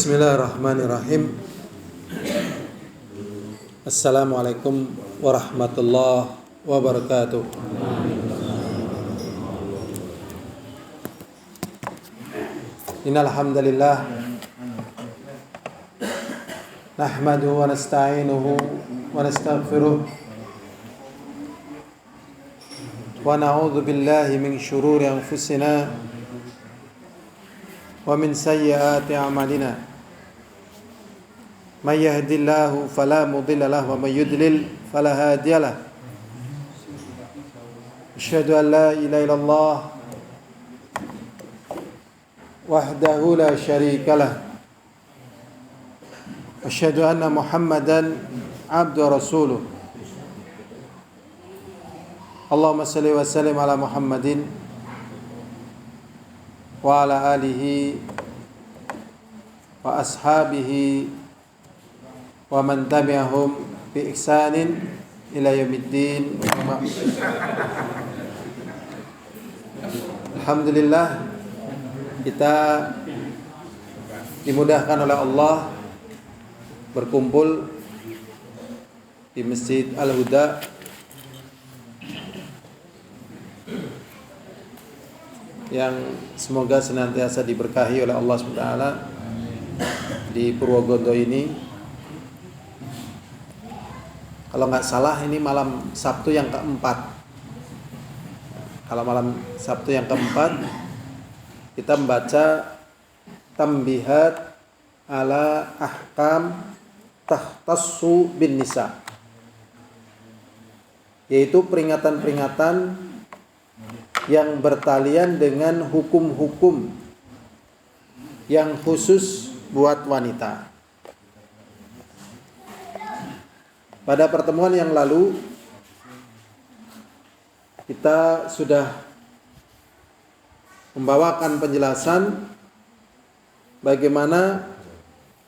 Bismillahirrahmanirrahim. Assalamualaikum warahmatullahi wabarakatuh. Innal hamdalillah nahmaduhu wa nasta'inuhu wa nastaghfiruh wa na'udzu billahi min shururi anfusina wa min sayyiati a'malina. May yahdihillahu fala mudilla lahu wa may yudlil fala hadiya lahu. Asyhadu an la ilaha illallah wahdahu la syarika lah. Asyhadu anna Muhammadan abdu wa rasuluh. Allahumma shalli wa sallim ala Muhammadin wa ala alihi wa ashabihi wa man tabi'ahum bi ihsanin ila yaumiddin. Alhamdulillah, kita dimudahkan oleh Allah berkumpul di Masjid Al-Huda yang semoga senantiasa diberkahi oleh Allah SWT di Purwokerto ini. Kalau nggak salah ini malam Sabtu yang keempat. Kalau malam Sabtu yang keempat kita membaca tambihat ala ahkam tahtassu bin nisa, yaitu peringatan-peringatan yang bertalian dengan hukum-hukum yang khusus buat wanita. Pada pertemuan yang lalu kita sudah membawakan penjelasan bagaimana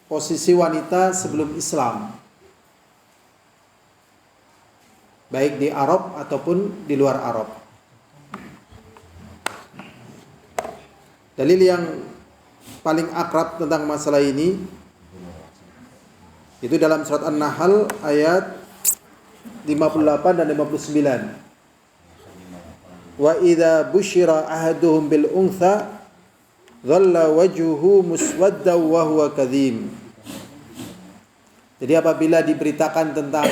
posisi wanita sebelum Islam, baik di Arab ataupun di luar Arab. Dalil yang paling akrab tentang masalah ini itu dalam surat An-Nahl ayat 58 dan 59. Wa idza busyira ahaduhum bil untha dhalla wajhuhu muswaddan wa huwa kadhim. Jadi apabila diberitakan tentang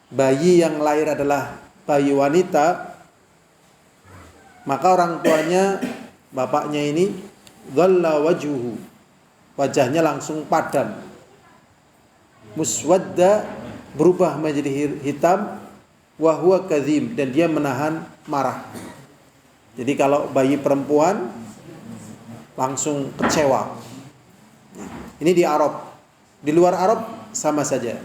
bayi yang lahir adalah bayi wanita, maka orang tuanya, bapaknya ini, dhalla wajhuhu, wajahnya langsung padam, muswadda, berubah menjadi hitam, wa huwa kadhim, dan dia menahan marah. Jadi kalau bayi perempuan langsung kecewa. Ini di Arab. Di luar Arab sama saja.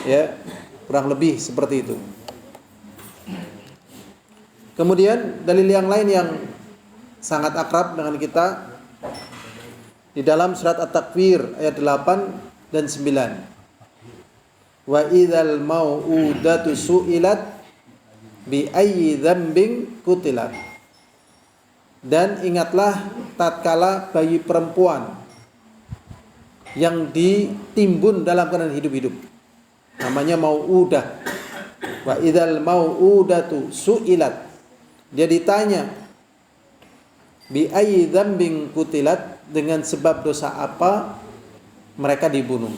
Ya, kurang lebih seperti itu. Kemudian dalil yang lain yang sangat akrab dengan kita di dalam surat At-Takwir ayat 8 dan 9. Wa idzal mau'udatu su'ilat bi ayyi dzambin qutilat. Dan ingatlah tatkala bayi perempuan yang ditimbun dalam keadaan hidup-hidup, namanya mau'udah. Wa idzal mau'udatu su'ilat, dia ditanya bi ayyi dzambin qutilat, dengan sebab dosa apa mereka dibunuh.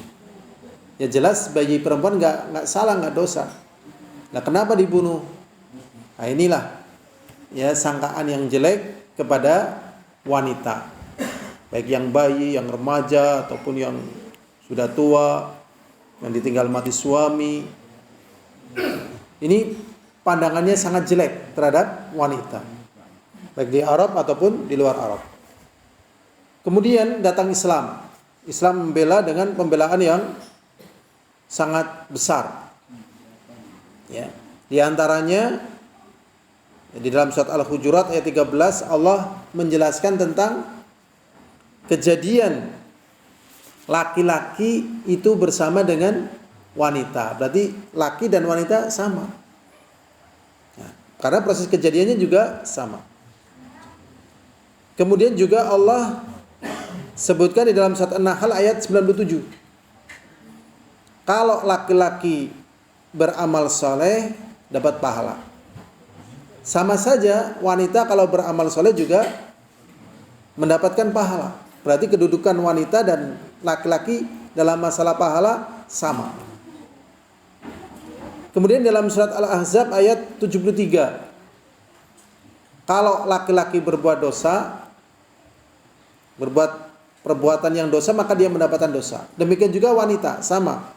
Ya jelas bayi perempuan nggak salah, nggak dosa. Nah kenapa dibunuh? Nah inilah ya sangkaan yang jelek kepada wanita, baik yang bayi, yang remaja ataupun yang sudah tua, yang ditinggal mati suami. Ini pandangannya sangat jelek terhadap wanita, baik di Arab ataupun di luar Arab. Kemudian datang Islam. Islam membela dengan pembelaan yang sangat besar. Ya, di antaranya di dalam surat Al-Hujurat ayat 13 Allah menjelaskan tentang kejadian laki-laki itu bersama dengan wanita. Berarti laki dan wanita sama. Ya, karena proses kejadiannya juga sama. Kemudian juga Allah sebutkan di dalam surat An-Nahl ayat 97. Kalau laki-laki beramal soleh dapat pahala. Sama saja wanita kalau beramal soleh juga mendapatkan pahala. Berarti kedudukan wanita dan laki-laki dalam masalah pahala sama. Kemudian dalam surat Al-Ahzab ayat 73. Kalau laki-laki berbuat dosa, berbuat perbuatan yang dosa, maka dia mendapatkan dosa. Demikian juga wanita, sama.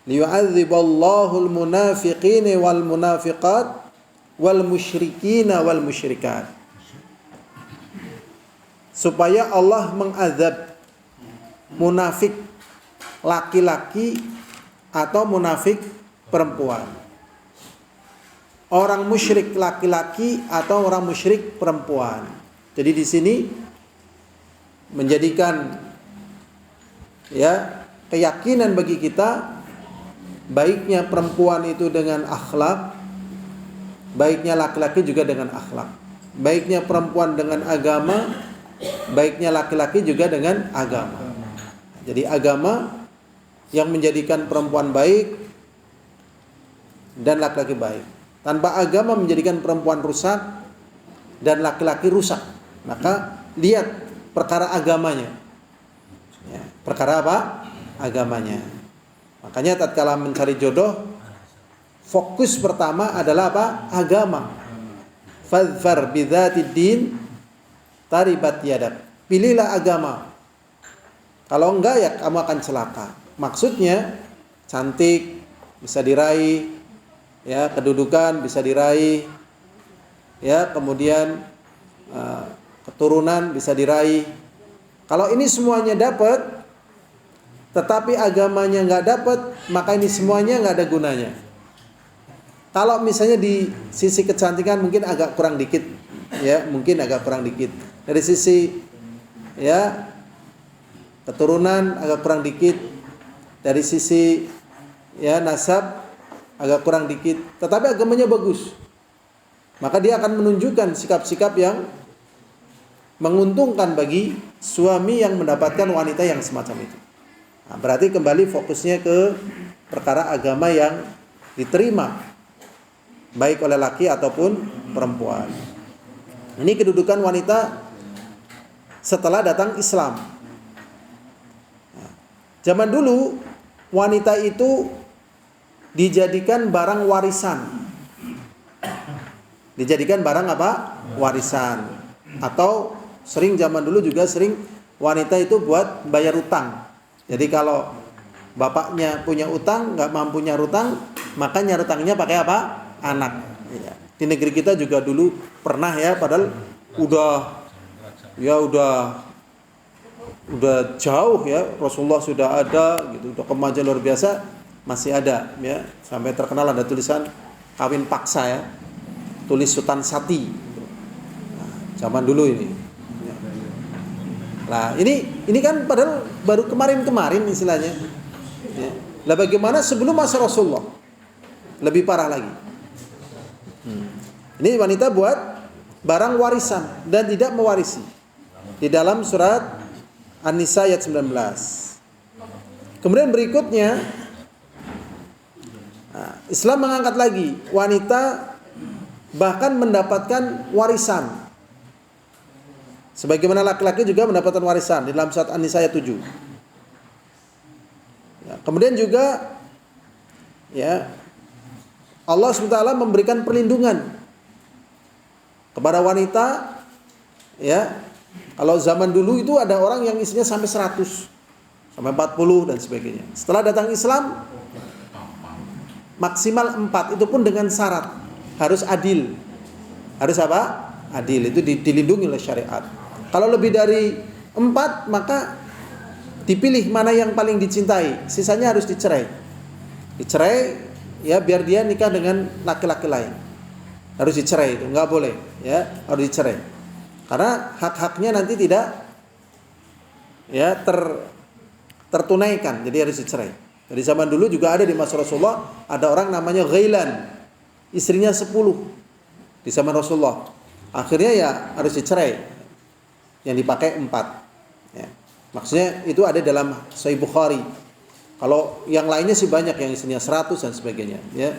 Liyu'adziballahul munafiqina wal munafiqat wal musyrikina wal musyrikat. Supaya Allah mengazab munafik laki-laki atau munafik perempuan. Orang musyrik laki-laki atau orang musyrik perempuan. Jadi di sini menjadikan keyakinan bagi kita baiknya perempuan itu dengan akhlak, baiknya laki-laki juga dengan akhlak. Baiknya perempuan dengan agama, baiknya laki-laki juga dengan agama. Jadi agama yang menjadikan perempuan baik dan laki-laki baik. Tanpa agama menjadikan perempuan rusak dan laki-laki rusak. Maka lihat perkara agamanya. Ya, perkara apa? Agamanya. Makanya tatkala mencari jodoh, fokus pertama adalah apa? Agama. Fadfar bidzatid din taribat yadak. Pilihlah agama. Kalau enggak ya kamu akan celaka. Maksudnya cantik bisa diraih, ya, kedudukan bisa diraih, ya, kemudian keturunan bisa diraih. Kalau ini semuanya dapat, tetapi agamanya nggak dapat, maka ini semuanya nggak ada gunanya. Kalau misalnya di sisi kecantikan mungkin agak kurang dikit, ya, mungkin agak kurang dikit. Dari sisi ya keturunan agak kurang dikit, dari sisi ya nasab agak kurang dikit, tetapi agamanya bagus. Maka dia akan menunjukkan sikap-sikap yang menguntungkan bagi suami yang mendapatkan wanita yang semacam itu. Nah, berarti kembali fokusnya ke perkara agama yang diterima baik oleh laki ataupun perempuan. Ini kedudukan wanita setelah datang Islam. Nah, zaman dulu wanita itu dijadikan barang warisan. Dijadikan barang apa? Warisan. Atau sering zaman dulu juga sering wanita itu buat bayar utang. Jadi kalau bapaknya punya utang, nggak mampu nyari utang, maka nyari utangnya pakai apa? Anak. Ya. Di negeri kita juga dulu pernah ya, padahal udah jauh ya, Rasulullah sudah ada gitu, udah kemajuan luar biasa, masih ada ya, sampai terkenal ada tulisan kawin paksa ya, tulis Sultan Sati. Nah, zaman dulu ini. Nah, ini kan padahal baru kemarin istilahnya. Ya. Lah bagaimana sebelum masa Rasulullah? Lebih parah lagi. Ini wanita buat barang warisan dan tidak mewarisi. Di dalam surat An-Nisa ayat 19. Kemudian berikutnya Islam mengangkat lagi wanita bahkan mendapatkan warisan. Sebagaimana laki-laki juga mendapatkan warisan di dalam surat An-Nisa ayat 7. Ya, kemudian juga ya Allah SWT memberikan perlindungan kepada wanita ya. Kalau zaman dulu itu ada orang yang isinya sampai 100, sampai 40 dan sebagainya. Setelah datang Islam maksimal 4, itu pun dengan syarat harus adil. Harus apa? Adil, itu dilindungi oleh syariat. Kalau lebih dari 4 maka dipilih mana yang paling dicintai, sisanya harus dicerai. Dicerai ya, biar dia nikah dengan laki-laki lain. Harus dicerai, itu nggak boleh ya, harus dicerai. Karena hak-haknya nanti tidak ya tertunaikan, jadi harus dicerai. Dari zaman dulu juga ada di masa Rasulullah, ada orang namanya Ghailan, istrinya 10 di zaman Rasulullah. Akhirnya ya harus dicerai. yang dipakai 4. Ya. Maksudnya itu ada dalam Sahih Bukhari. Kalau yang lainnya sih banyak yang istrinya 100 dan sebagainya. Ya.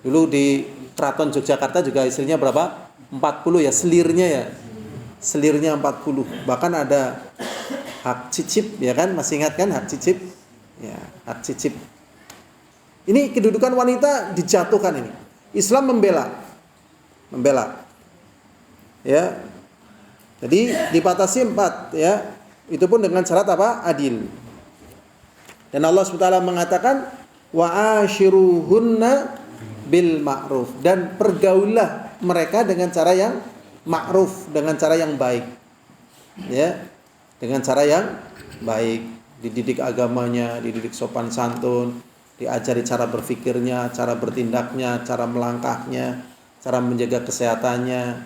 Dulu di Keraton Yogyakarta juga istrinya berapa? 40 ya, selirnya ya. Selirnya 40. Bahkan ada hak cicip, ya kan? Masih ingat kan hak cicip? Ya, hak cicip. Ini kedudukan wanita dijatuhkan ini. Islam membela. Ya. Jadi dipatasi 4 ya. Itu pun dengan syarat apa? Adil. Dan Allah SWT mengatakan wa ashiruhunna bil ma'ruf, dan pergaulah mereka dengan cara yang ma'ruf, dengan cara yang baik. Ya. Dengan cara yang baik, dididik agamanya, dididik sopan santun, diajari cara berpikirnya, cara bertindaknya, cara melangkahnya, cara menjaga kesehatannya,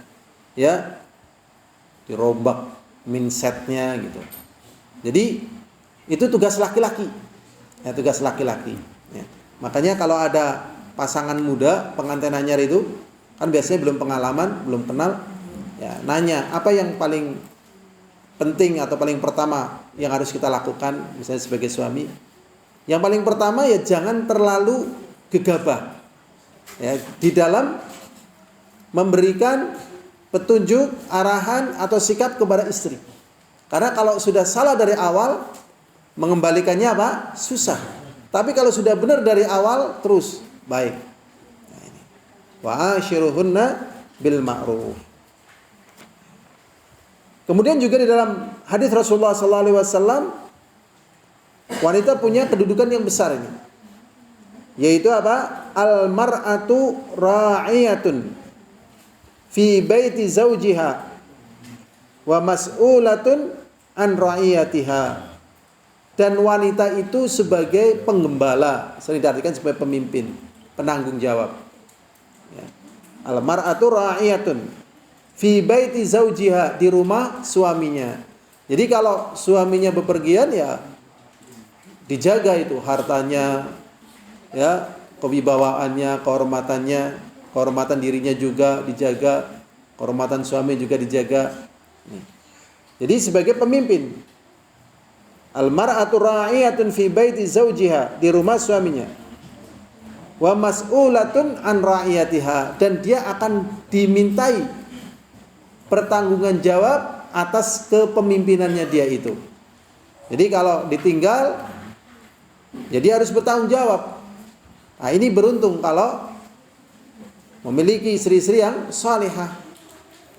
ya, dirobak mindsetnya gitu. Jadi itu tugas laki-laki, ya, tugas laki-laki. Ya. Makanya kalau ada pasangan muda pengantin anyar itu kan biasanya belum pengalaman, belum kenal, ya, nanya apa yang paling penting atau paling pertama yang harus kita lakukan misalnya sebagai suami. Yang paling pertama ya jangan terlalu gegabah ya di dalam memberikan petunjuk, arahan atau sikap kepada istri. Karena kalau sudah salah dari awal, mengembalikannya apa? Susah. Tapi kalau sudah benar dari awal, terus baik. Nah, ini. Wa ashiruhunna bil ma'ruf. Kemudian juga di dalam hadis Rasulullah SAW, wanita punya kedudukan yang besar ini, yaitu apa? Al mar'atu ra'iyatun fi baiti zawjiha wa mas'ulatun an ra'iyatiha. Dan wanita itu sebagai penggembala, sering diartikan sebagai pemimpin, penanggung jawab. Ya. Al mar'atu ra'iyatun fi baiti zawjiha, di rumah suaminya. Jadi kalau suaminya bepergian ya dijaga itu hartanya, ya, kewibawaannya, kehormatannya, kehormatan dirinya juga dijaga, kehormatan suami juga dijaga. Jadi sebagai pemimpin, al mar'atu ra'iyatun fi baiti zawjiha, di rumah suaminya. Wa mas'ulatun an ra'iyatiha, dan dia akan dimintai pertanggungan jawab atas kepemimpinannya dia itu. Jadi kalau ditinggal, jadi harus bertanggung jawab. Nah, ini beruntung kalau memiliki istri-istri yang salihah,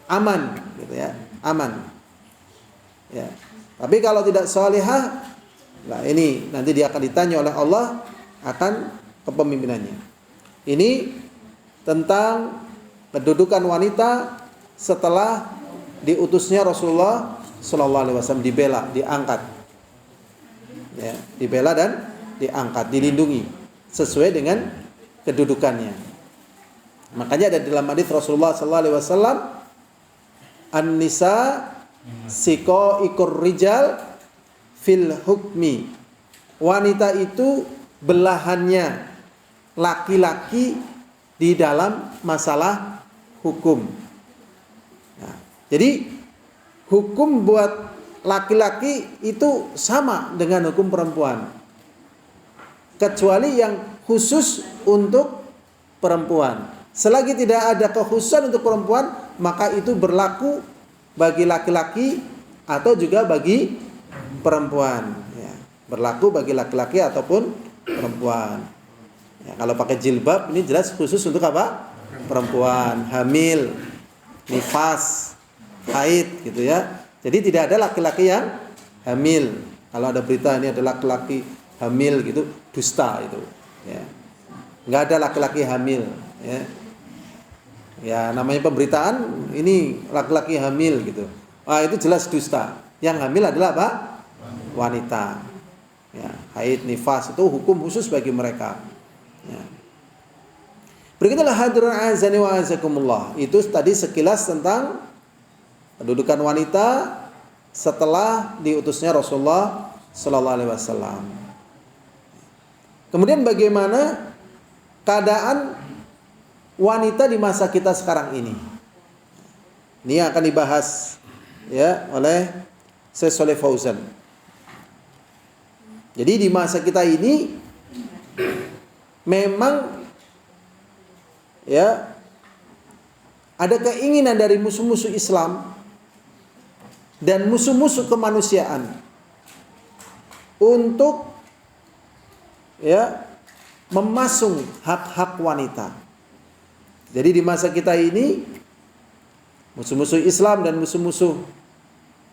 aman, gitu ya, aman. Ya. Tapi kalau tidak salihah, nah ini nanti dia akan ditanya oleh Allah akan kepemimpinannya. Ini tentang kedudukan wanita setelah diutusnya Rasulullah SAW, dibela, diangkat, ya, dibela dan diangkat, dilindungi sesuai dengan kedudukannya. Makanya ada dalam hadis Rasulullah SAW, an-nisa siqaiqur rijal fil hukmi, wanita itu belahannya laki-laki di dalam masalah hukum. Jadi hukum buat laki-laki itu sama dengan hukum perempuan, kecuali yang khusus untuk perempuan. Selagi tidak ada kekhususan untuk perempuan, maka itu berlaku bagi laki-laki atau juga bagi perempuan. Ya, berlaku bagi laki-laki ataupun perempuan. Ya, kalau pakai jilbab ini jelas khusus untuk apa? Perempuan, hamil, nifas, haid, gitu ya. Jadi tidak ada laki-laki yang hamil. Kalau ada berita ini ada laki-laki hamil gitu, dusta itu. Ya. Nggak ada laki-laki hamil. Ya. Ya, namanya pemberitaan ini laki-laki hamil gitu. Ah, itu jelas dusta. Yang hamil adalah apa? Wanita. Ya, haid, nifas itu hukum khusus bagi mereka. Ya. Berikutlah hadirin azani wa azakumullah. Itu tadi sekilas tentang kedudukan wanita setelah diutusnya Rasulullah sallallahu alaihi wasallam. Kemudian bagaimana keadaan wanita di masa kita sekarang ini? Ini yang akan dibahas ya oleh Syekh Shalih Fauzan. Jadi di masa kita ini memang ya ada keinginan dari musuh-musuh Islam dan musuh-musuh kemanusiaan untuk ya memasung hak-hak wanita. Jadi di masa kita ini musuh-musuh Islam dan musuh-musuh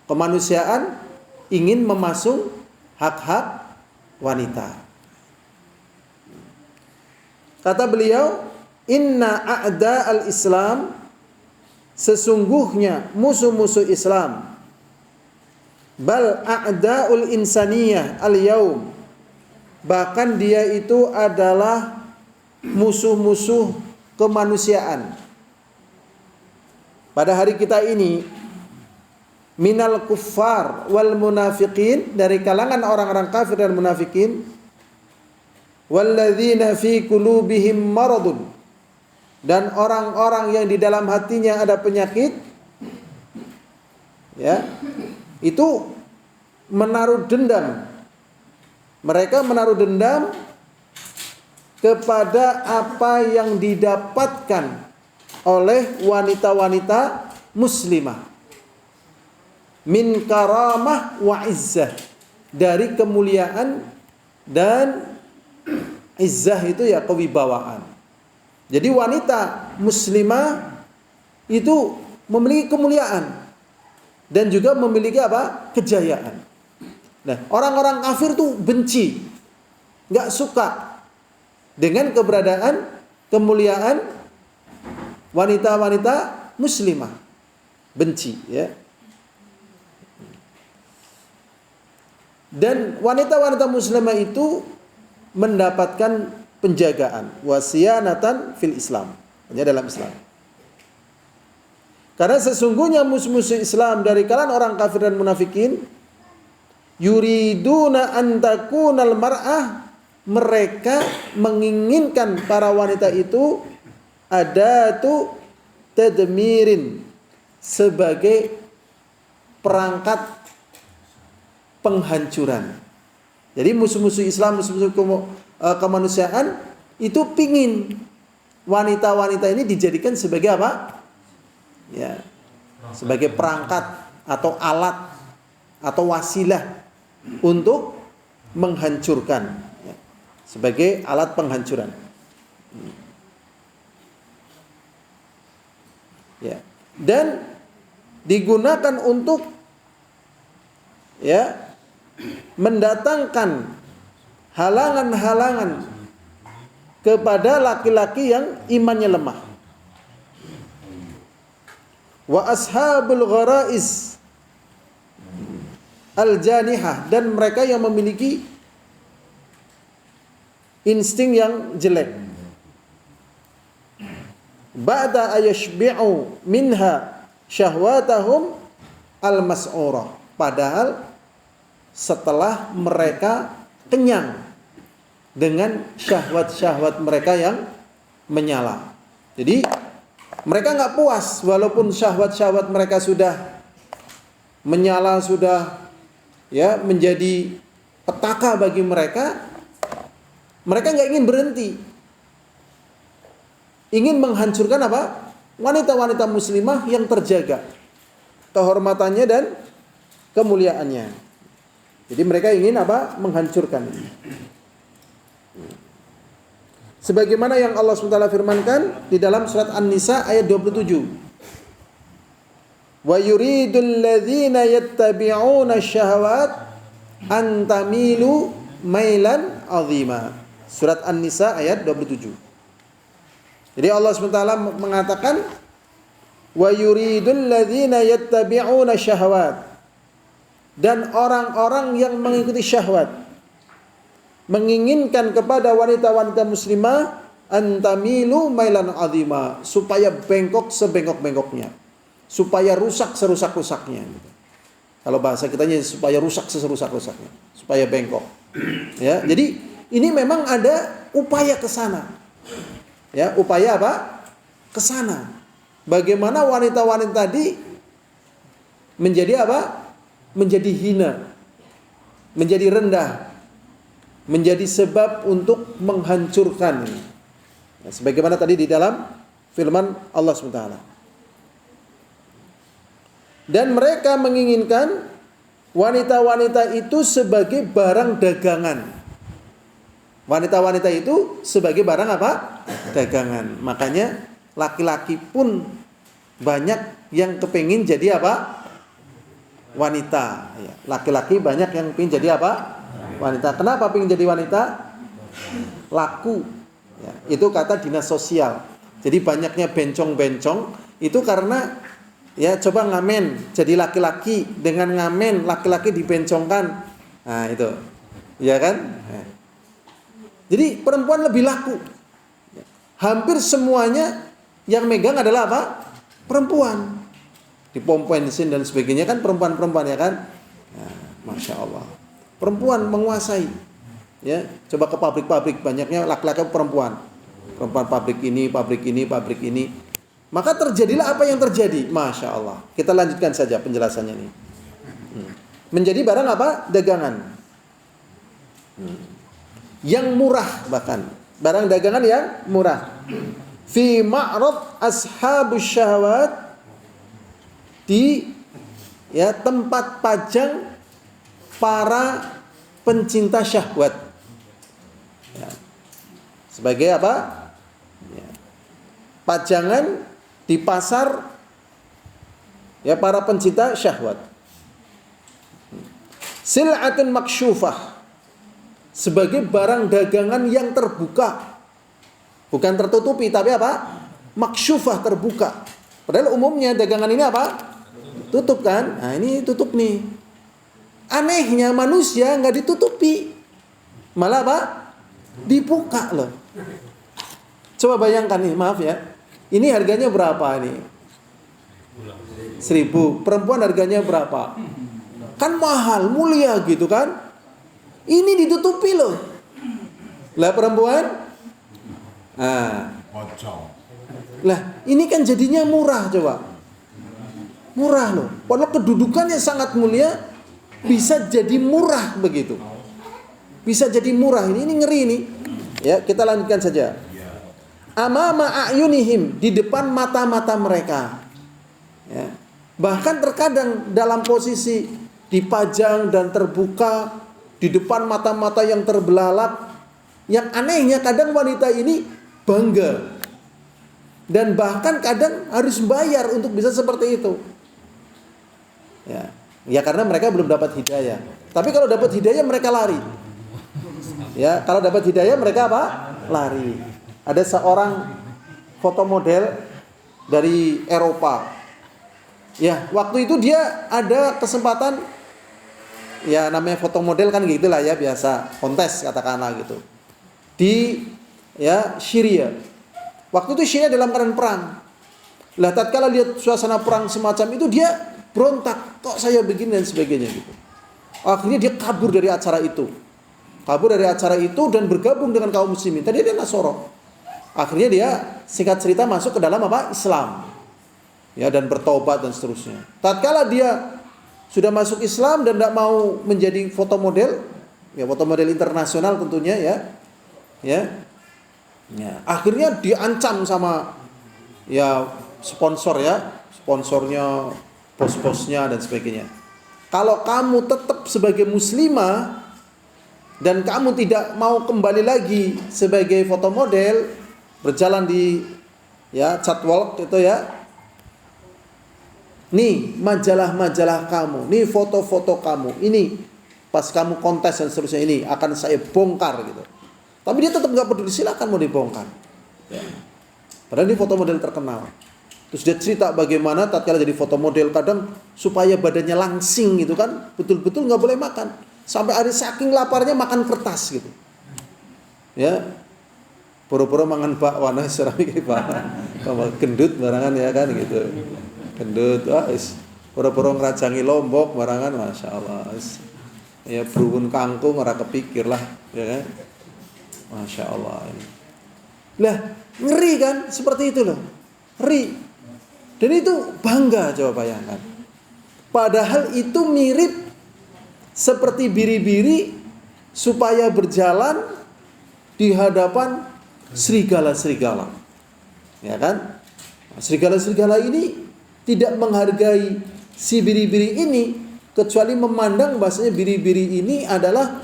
kemanusiaan ingin memasung hak-hak wanita. Kata beliau, inna a'da al-Islam, sesungguhnya musuh-musuh Islam, bal a'da'ul insaniyah al-yaum, bahkan dia itu adalah musuh-musuh kemanusiaan pada hari kita ini, minal kuffar wal munafiqin, dari kalangan orang-orang kafir dan munafikin, walladzina fi qulubihim maradun, dan orang-orang yang di dalam hatinya ada penyakit, ya, itu menaruh dendam. Mereka menaruh dendam kepada apa yang didapatkan oleh wanita-wanita muslimah min karamah wa izzah, dari kemuliaan dan izzah itu ya kewibawaan. Jadi wanita muslimah itu memiliki kemuliaan dan juga memiliki apa? Kejayaan. Nah, orang-orang kafir tuh benci, nggak suka dengan keberadaan kemuliaan wanita-wanita muslimah, benci, ya. Dan wanita-wanita muslimah itu mendapatkan penjagaan, wasiyanatan fil Islam, hanya dalam Islam. Karena sesungguhnya musuh-musuh Islam dari kalangan orang kafir dan munafikin, yuriduna an takunal mar'ah, mereka menginginkan para wanita itu adatu tadmirin, sebagai perangkat penghancuran. Jadi musuh-musuh Islam, musuh-musuh kemanusiaan itu pingin wanita-wanita ini dijadikan sebagai apa? Ya, sebagai perangkat atau alat atau wasilah untuk menghancurkan, ya, sebagai alat penghancuran. Ya, dan digunakan untuk ya mendatangkan halangan-halangan kepada laki-laki yang imannya lemah. Wa ashabul gharaiz al-janihah, dan mereka yang memiliki insting yang jelek. Ba'da ayashbi'u minha syahwatahum al-mas'urah, padahal setelah mereka kenyang dengan syahwat-syahwat mereka yang menyala. Jadi mereka nggak puas, walaupun syahwat-syahwat mereka sudah menyala, sudah ya menjadi petaka bagi mereka, mereka nggak ingin berhenti, ingin menghancurkan apa? Wanita-wanita muslimah yang terjaga kehormatannya dan kemuliaannya. Jadi mereka ingin apa? Menghancurkan. Sebagaimana yang Allah SWT firmankan di dalam surat An-Nisa ayat 27. Wa yuridul ladzina yattabi'una syahawat an tamilu mailan 'azima. Surat An-Nisa ayat 27. Jadi Allah SWT mengatakan wa yuridul ladzina yattabi'una syahawat, dan orang-orang yang mengikuti syahwat, menginginkan kepada wanita-wanita muslimah antamilu mailan azima, supaya bengkok sebengkok-bengkoknya, supaya rusak serusak-rusaknya. Kalau bahasa kitanya supaya rusak serusak-rusaknya, supaya bengkok. Ya, jadi ini memang ada upaya ke sana. Ya, upaya apa? Ke sana. Bagaimana wanita-wanita tadi menjadi apa? Menjadi hina, menjadi rendah, menjadi sebab untuk menghancurkan. Nah, sebagaimana tadi di dalam firman Allah SWT. Dan mereka menginginkan wanita-wanita itu sebagai barang dagangan. Wanita-wanita itu sebagai barang apa? Dagangan. Makanya laki-laki pun banyak yang kepingin jadi apa? Wanita. Laki-laki banyak yang kepingin jadi apa? Wanita. Kenapa kepingin jadi wanita? Laku. Ya, itu kata dinas sosial. Jadi banyaknya bencong-bencong itu karena ya coba ngamen jadi laki-laki dengan ngamen laki-laki dibencongkan. Nah itu, ya kan? Jadi perempuan lebih laku. Hampir semuanya yang megang adalah apa? Perempuan. Di pom bensin dan sebagainya kan perempuan-perempuan ya kan? Nah, Masya Allah. Perempuan menguasai. Ya, coba ke pabrik-pabrik banyaknya laki-laki perempuan. Perempuan pabrik ini, pabrik ini, pabrik ini. Maka terjadilah apa yang terjadi. Masya Allah. Kita lanjutkan saja penjelasannya ini. Menjadi barang apa? Dagangan. Yang murah bahkan. Barang dagangan yang murah. Fi ma'rad ashabus syahwat. Di ya tempat pajang para pencinta syahwat. Ya. Sebagai apa? Ya. Pajangan di pasar ya para pencinta syahwat. Sil'atun maksyufah. Sebagai barang dagangan yang terbuka. Bukan tertutupi tapi apa? Maksyufah, terbuka. Padahal umumnya dagangan ini apa? Tutup kan? Nah ini tutup nih. Anehnya manusia nggak ditutupi. Malah apa? Dibuka loh. Coba bayangkan nih, maaf ya. Ini harganya berapa nih? 1.000. Perempuan harganya berapa? Kan mahal, mulia gitu kan? Ini ditutupi loh. Lah perempuan? Lah ini kan jadinya murah coba. Murah loh. Padahal kedudukannya sangat mulia bisa jadi murah begitu. Bisa jadi murah. Ini ngeri ini. Ya, kita lanjutkan saja. Amama a'yunihim, di depan mata-mata mereka. Ya. Bahkan terkadang dalam posisi dipajang dan terbuka di depan mata-mata yang terbelalak. Yang anehnya kadang wanita ini bangga. Dan bahkan kadang harus bayar untuk bisa seperti itu. Ya karena mereka belum dapat hidayah. Tapi kalau dapat hidayah mereka lari. Ya, kalau dapat hidayah mereka apa? Lari. Ada seorang fotomodel dari Eropa. Ya, waktu itu dia ada kesempatan, ya namanya fotomodel kan gitulah ya, biasa kontes katakanlah gitu. Di ya Syria. Waktu itu Syria dalam keadaan perang. Lah tatkala lihat suasana perang semacam itu dia berontak, kok saya begini dan sebagainya gitu. Akhirnya dia kabur dari acara itu. Kabur dari acara itu dan bergabung dengan kaum muslimin. Tadi dia Nasoro. Akhirnya dia singkat cerita masuk ke dalam apa? Islam. Ya, dan bertobat dan seterusnya. Tatkala dia sudah masuk Islam dan tidak mau menjadi fotomodel, ya fotomodel internasional tentunya ya. Ya. Akhirnya diancam sama ya sponsor ya, sponsornya, bos-bosnya dan sebagainya. Kalau kamu tetap sebagai muslimah dan kamu tidak mau kembali lagi sebagai fotomodel berjalan di ya catwalk itu ya. Nih majalah-majalah kamu, nih foto-foto kamu, ini pas kamu kontes dan seterusnya ini akan saya bongkar gitu. Tapi dia tetap nggak peduli, silakan mau dibongkar. Ya. Padahal ini fotomodel terkenal. Terus dia cerita bagaimana tatkala jadi fotomodel kadang supaya badannya langsing gitu kan, betul-betul nggak boleh makan. Sampai ada saking laparnya makan kertas gitu. Ya. Pura-pura mangan bakwan seramik pak. Gendut barangan ya kan gitu. Gendut, pura-pura ngerajangi lombok barangan, masya Allah. Ya berubun kangkung ora kepikir lah, ya kan? Masya Allah. Lah ngeri kan seperti itu loh, ngeri. Dan itu bangga, coba bayangkan. Padahal itu mirip seperti biri-biri supaya berjalan di hadapan serigala-serigala. Ya kan? Serigala-serigala ini tidak menghargai si biri-biri ini kecuali memandang bahasanya biri-biri ini adalah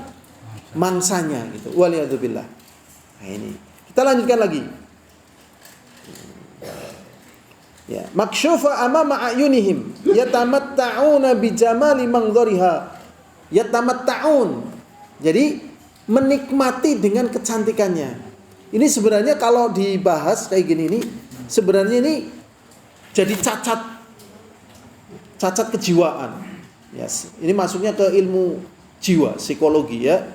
mangsanya gitu. Waliyadzubillah. Nah ini. Kita lanjutkan lagi. Ya, makshufa amama ayunihim yatamatta'una bijamali mangdhariha. Yatamatta'un. Jadi menikmati dengan kecantikannya. Ini sebenarnya kalau dibahas kayak gini ini sebenarnya ini jadi cacat kejiwaan. Yes. Ini masuknya ke ilmu jiwa, psikologi ya.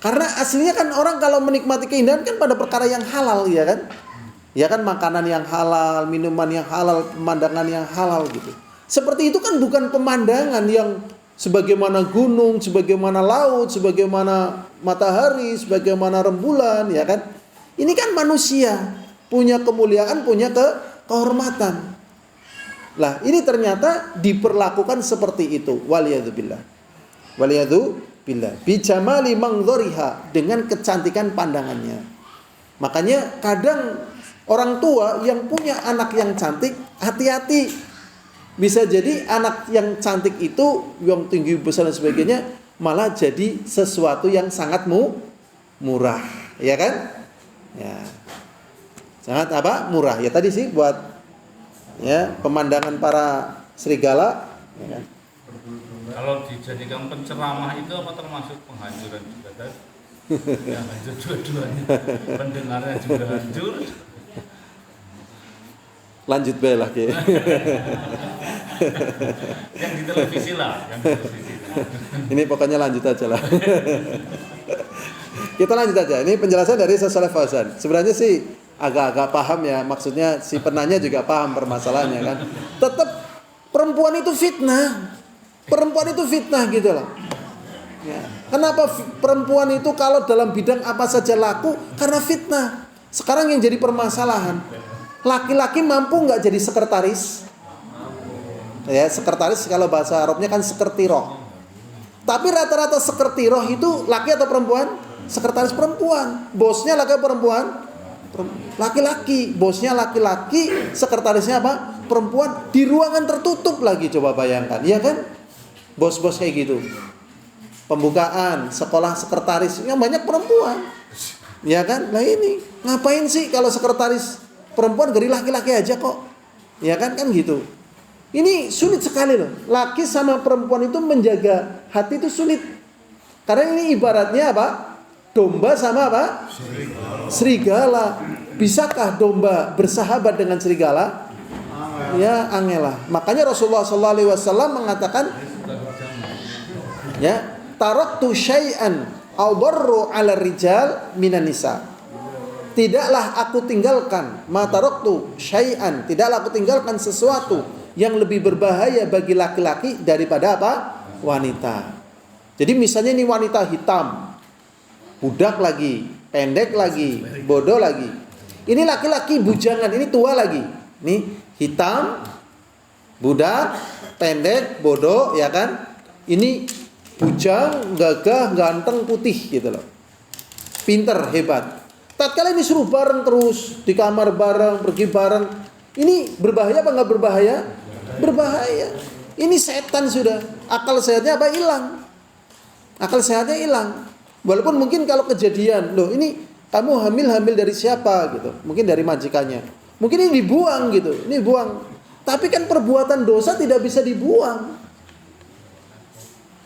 Karena aslinya kan orang kalau menikmati keindahan kan pada perkara yang halal ya kan? Ya kan, makanan yang halal, minuman yang halal, pemandangan yang halal gitu. Seperti itu kan bukan pemandangan yang sebagaimana gunung, sebagaimana laut, sebagaimana matahari, sebagaimana rembulan ya kan? Ini kan manusia, punya kemuliaan, punya kehormatan. Lah, ini ternyata diperlakukan seperti itu. Waliyadzubillah. Waliyadzubillah. Bijamali mangdhariha, dengan kecantikan pandangannya. Makanya kadang orang tua yang punya anak yang cantik, hati-hati. Bisa jadi anak yang cantik itu, yang tinggi besar dan sebagainya, malah jadi sesuatu yang sangat murah. Ya kan? Ya. Sangat apa? Murah. Ya tadi sih buat ya pemandangan para serigala. Ya kan? Kalau dijadikan penceramah itu apa termasuk penghancuran juga kan? Ya hancur dua-duanya. Pendengarnya juga hancur. Lanjut bae lah kayak. Yang di televisi lah, yang di televisi. Ini pokoknya lanjut aja lah. Kita lanjut aja. Ini penjelasan dari Syekh Shalih Fauzan. Sebenarnya sih agak-agak paham ya. Maksudnya si penanya juga paham permasalahannya kan. Tetap perempuan itu fitnah. Perempuan itu fitnah gitu loh. Ya. Kenapa perempuan itu kalau dalam bidang apa saja laku? Karena fitnah. Sekarang yang jadi permasalahan, laki-laki mampu nggak jadi sekretaris? Ya, sekretaris kalau bahasa Arabnya kan sekretariat. Tapi rata-rata sekretariat itu laki atau perempuan? Sekretaris perempuan. Bosnya laki atau perempuan? Laki-laki. Bosnya laki-laki, sekretarisnya apa? Perempuan. Di ruangan tertutup lagi, coba bayangkan, ya kan? Bos-bos kayak gitu. Pembukaan sekolah sekretaris yang banyak perempuan. Ya kan? Nah ini ngapain sih kalau sekretaris perempuan dari laki-laki aja kok? Ya kan gitu. Ini sulit sekali loh. Laki sama perempuan itu menjaga hati itu sulit. Karena ini ibaratnya apa? Domba sama apa? Serigala. Bisakah domba bersahabat dengan serigala? Ya, angelah. Makanya Rasulullah SAW mengatakan, ya, taraktu syai'an adarru 'ala rijal minan nisa. Tidaklah aku tinggalkan, ma taraktu syai'an, tidaklah aku tinggalkan sesuatu yang lebih berbahaya bagi laki-laki daripada apa? Wanita. Jadi misalnya ini wanita hitam, budak lagi, pendek lagi, bodoh lagi. Ini laki-laki bujangan, ini tua lagi. Ini hitam, budak, pendek, bodoh, ya kan? Ini bujang, gagah, ganteng, putih gitu loh. Pinter, hebat. Tatkala ini suruh bareng terus, di kamar bareng, pergi bareng. Ini berbahaya apa enggak berbahaya? Berbahaya. Ini setan sudah. Akal sehatnya apa? Hilang. Akal sehatnya hilang. Walaupun mungkin kalau kejadian, loh ini kamu hamil dari siapa gitu. Mungkin dari majikannya. Mungkin ini dibuang gitu. Ini buang. Tapi kan perbuatan dosa tidak bisa dibuang.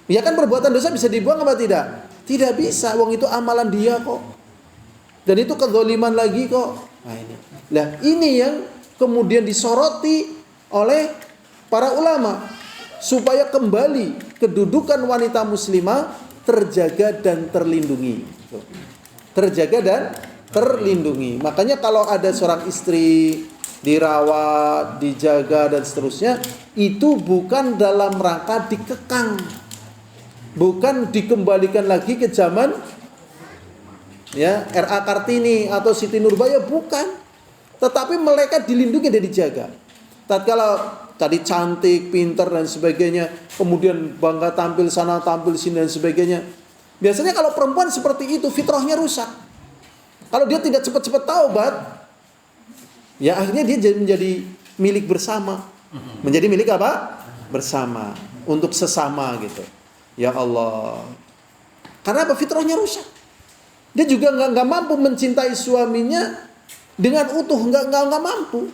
Ya kan, perbuatan dosa bisa dibuang apa tidak? Tidak bisa. Wong itu amalan dia kok. Dan itu kezaliman lagi kok. Nah ini. Nah ini yang kemudian disoroti oleh para ulama supaya kembali kedudukan wanita muslimah terjaga dan terlindungi. Terjaga dan terlindungi. Makanya kalau ada seorang istri dirawat, dijaga dan seterusnya, itu bukan dalam rangka dikekang. Bukan dikembalikan lagi ke zaman ya R.A. Kartini atau Siti Nurbaya, bukan. Tetapi mereka dilindungi dan dijaga. Tatkala tadi cantik, pintar dan sebagainya, kemudian bangga tampil sana, tampil sini dan sebagainya. Biasanya kalau perempuan seperti itu fitrahnya rusak. Kalau dia tidak cepat-cepat taubat, ya akhirnya dia menjadi milik bersama. Menjadi milik apa? Bersama, untuk sesama gitu. Ya Allah. Karena apa? Fitrahnya rusak. Dia juga nggak mampu mencintai suaminya dengan utuh, nggak mampu.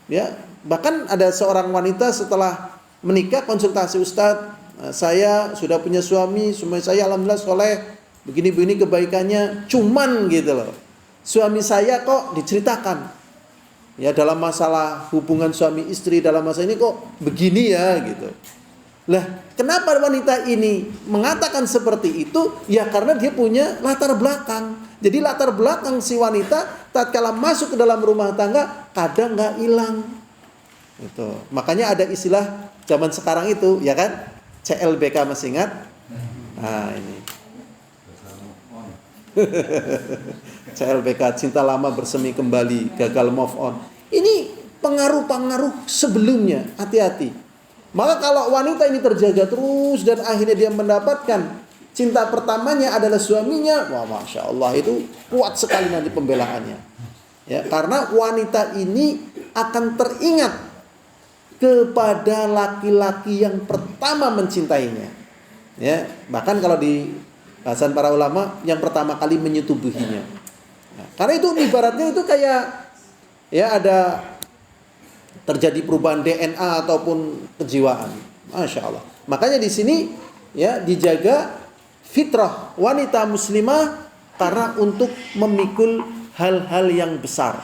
Ya, bahkan ada seorang wanita setelah menikah konsultasi, Ustadz, saya sudah punya suami saya alhamdulillah soleh, begini-begini kebaikannya, cuman gitu loh, suami saya kok diceritakan, ya dalam masalah hubungan suami istri dalam masa ini kok begini ya gitu. Lah, kenapa wanita ini mengatakan seperti itu? Ya karena dia punya latar belakang. Jadi latar belakang si wanita tatkala masuk ke dalam rumah tangga kadang nggak hilang. Itu. Makanya ada istilah zaman sekarang itu, ya kan? CLBK, masih ingat? Nah, ini. CLBK, cinta lama bersemi kembali, gagal move on. Ini pengaruh-pengaruh sebelumnya, hati-hati. Maka kalau wanita ini terjaga terus dan akhirnya dia mendapatkan cinta pertamanya adalah suaminya, wah masya Allah, itu kuat sekali nanti pembelaannya. Ya, karena wanita ini akan teringat kepada laki-laki yang pertama mencintainya. Ya, bahkan kalau di bahasan para ulama yang pertama kali menyetubuhinya. Nah, karena itu ibaratnya itu kayak ya ada terjadi perubahan DNA ataupun kejiwaan. Masya Allah. Makanya di sini ya dijaga fitrah wanita muslimah karena untuk memikul hal-hal yang besar.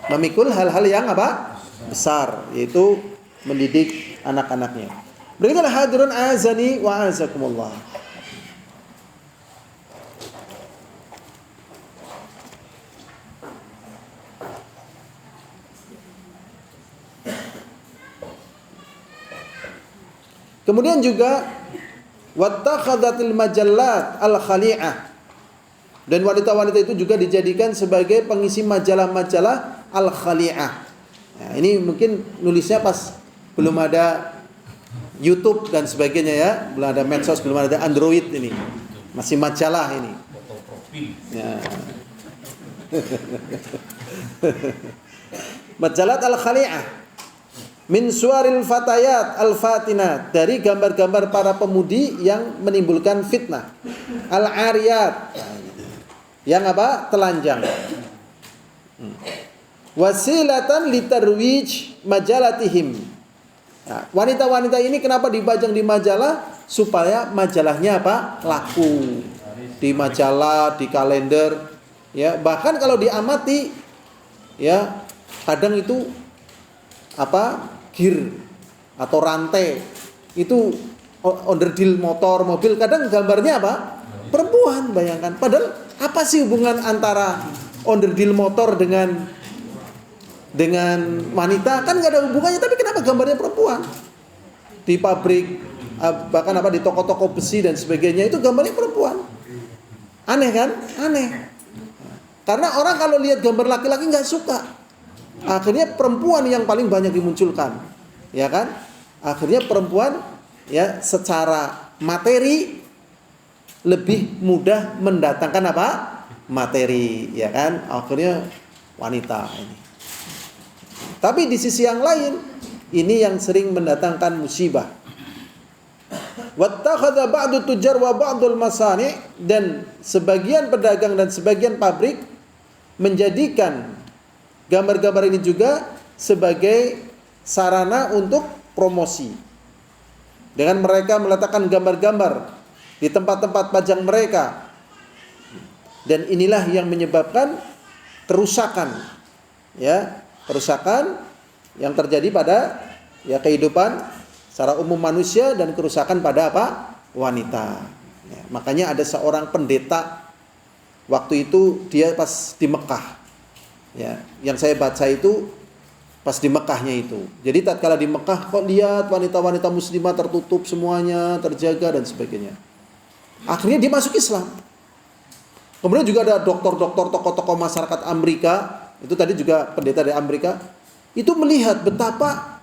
Memikul hal-hal yang apa? Besar, yaitu mendidik anak-anaknya. Berikutnya hadirun azani wa azakumullah. Kemudian juga wattakhadhatil majallat al-khali'ah. Dan wanita-wanita itu juga dijadikan sebagai pengisi majalah-majalah al-khali'ah. Nah, ini mungkin nulisnya pas belum ada YouTube dan sebagainya ya, belum ada medsos, belum ada Android ini. Masih majalah ini. Ya. Majalah al-khali'ah. Min suaril fatayat al-fatinat, dari gambar-gambar para pemudi yang menimbulkan fitnah. Al-ariyat, yang apa? Telanjang. Wasilatan litarwij majalatihim. Nah, wanita-wanita ini kenapa dipajang di majalah? Supaya majalahnya apa? Laku. Di majalah, di kalender. Ya, bahkan kalau diamati, ya kadang itu apa? Gear atau rantai itu onderdil motor, mobil, kadang gambarnya apa? Perempuan, bayangkan. Padahal apa sih hubungan antara onderdil motor dengan wanita? Kan nggak ada hubungannya, tapi kenapa gambarnya perempuan? Di pabrik, bahkan apa di toko-toko besi dan sebagainya itu gambarnya perempuan. Aneh kan? Aneh. Karena orang kalau lihat gambar laki-laki nggak suka. Akhirnya perempuan yang paling banyak dimunculkan, ya kan? Akhirnya perempuan ya secara materi lebih mudah mendatangkan apa? Materi, ya kan? Akhirnya wanita ini. Tapi di sisi yang lain, ini yang sering mendatangkan musibah. Wattakhadha ba'du tujar wa ba'dul masani', dan sebagian pedagang dan sebagian pabrik menjadikan gambar-gambar ini juga sebagai sarana untuk promosi. Dengan mereka meletakkan gambar-gambar di tempat-tempat pajang mereka. Dan inilah yang menyebabkan kerusakan. Ya, kerusakan yang terjadi pada ya kehidupan secara umum manusia dan kerusakan pada apa? Wanita. Ya, makanya ada seorang pendeta waktu itu dia pas di Mekah. Ya, yang saya baca itu pas di Mekahnya itu. Jadi tatkala di Mekah kok lihat wanita-wanita muslimah tertutup semuanya, terjaga dan sebagainya. Akhirnya dia masuk Islam. Kemudian juga ada dokter-dokter, tokoh-tokoh masyarakat Amerika, itu tadi juga pendeta dari Amerika, itu melihat betapa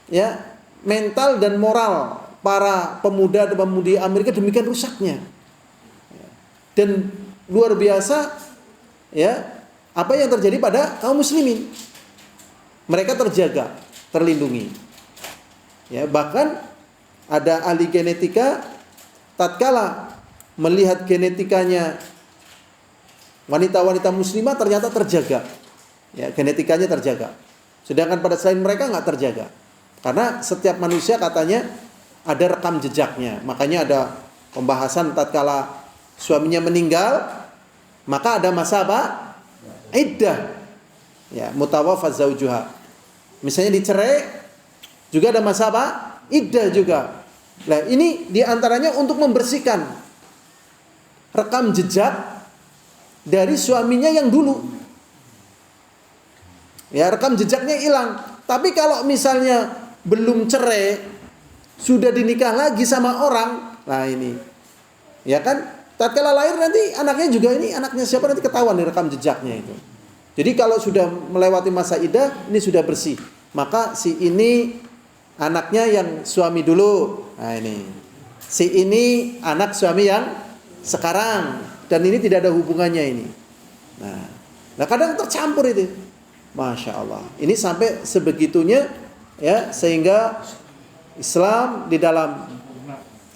ya mental dan moral para pemuda dan pemudi Amerika demikian rusaknya. Dan luar biasa ya apa yang terjadi pada kaum muslimin. Mereka terjaga, terlindungi. Ya, bahkan ada ahli genetika tatkala melihat genetikanya wanita-wanita muslimah ternyata terjaga. Ya, genetikanya terjaga. Sedangkan pada selain mereka nggak terjaga. Karena setiap manusia katanya ada rekam jejaknya. Makanya ada pembahasan tatkala suaminya meninggal, maka ada masa apa? Iddah. Ya, mutawaffa zaujuha. Misalnya dicerai, juga ada masa apa? Iddah juga. Nah, ini diantaranya untuk membersihkan rekam jejak dari suaminya yang dulu. Ya, rekam jejaknya hilang. Tapi kalau misalnya belum cerai, sudah dinikah lagi sama orang, nah ini, ya kan? Tatkala lahir nanti anaknya juga ini anaknya siapa nanti ketahuan di rekam jejaknya itu. Jadi kalau sudah melewati masa iddah, ini sudah bersih. Maka si ini anaknya yang suami dulu. Nah ini. Si ini anak suami yang sekarang. Dan ini tidak ada hubungannya ini. Nah kadang tercampur itu. Masya Allah. Ini sampai sebegitunya ya sehingga Islam di dalam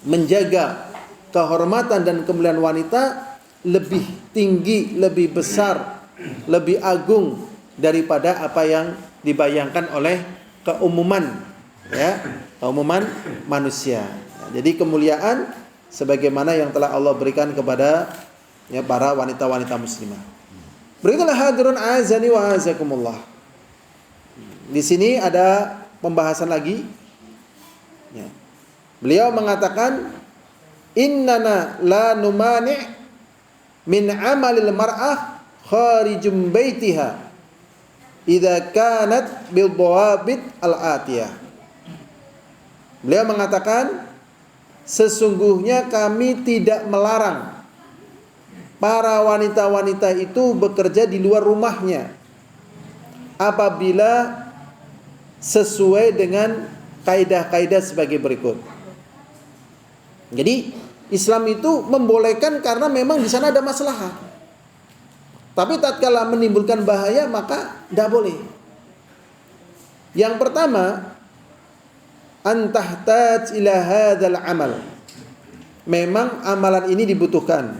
menjaga kehormatan dan kemuliaan wanita lebih tinggi, lebih besar, lebih agung daripada apa yang dibayangkan oleh keumuman ya, keumuman manusia. Jadi kemuliaan sebagaimana yang telah Allah berikan kepada ya para wanita-wanita muslimah. Berikutlah hadirun azani wa azakumullah. Di sini ada pembahasan lagi. Ya. Beliau mengatakan innana la numani' min amalil mar'ah kharijum baitiha idza kanat bil dawabit al-atiyah. Beliau mengatakan sesungguhnya kami tidak melarang para wanita-wanita itu bekerja di luar rumahnya apabila sesuai dengan kaidah-kaidah sebagai berikut. Jadi Islam itu membolehkan karena memang di sana ada maslahat. Tapi tatkala menimbulkan bahaya maka tidak boleh. Yang pertama, antahtaj ila hadzal amal. Memang amalan ini dibutuhkan.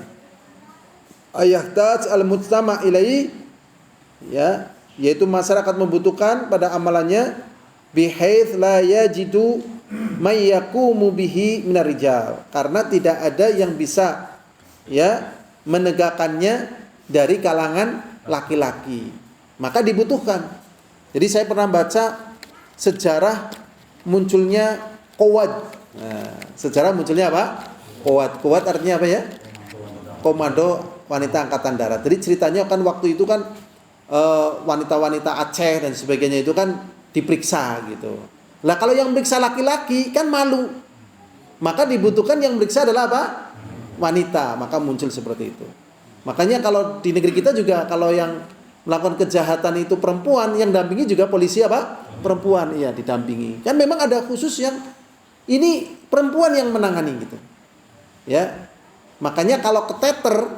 Ayahtaj al-mujtama ilaihi ya, yaitu masyarakat membutuhkan pada amalannya bihaits la yajidu may yaqumu bihi minar rijal, karena tidak ada yang bisa ya menegakkannya dari kalangan laki-laki, maka dibutuhkan. Jadi saya pernah baca sejarah munculnya Quwad. Nah, sejarah munculnya apa? Quwad. Quwad artinya apa ya? Komando wanita angkatan darat. Jadi ceritanya kan waktu itu kan wanita-wanita Aceh dan sebagainya itu kan diperiksa gitu. Lah kalau yang meriksa laki-laki kan malu. Maka dibutuhkan yang meriksa adalah apa? Wanita. Maka muncul seperti itu. Makanya kalau di negeri kita juga kalau yang melakukan kejahatan itu perempuan, yang dampingi juga polisi apa? Perempuan, iya didampingi. Kan memang ada khusus yang ini perempuan yang menangani gitu. Ya. Makanya kalau keteter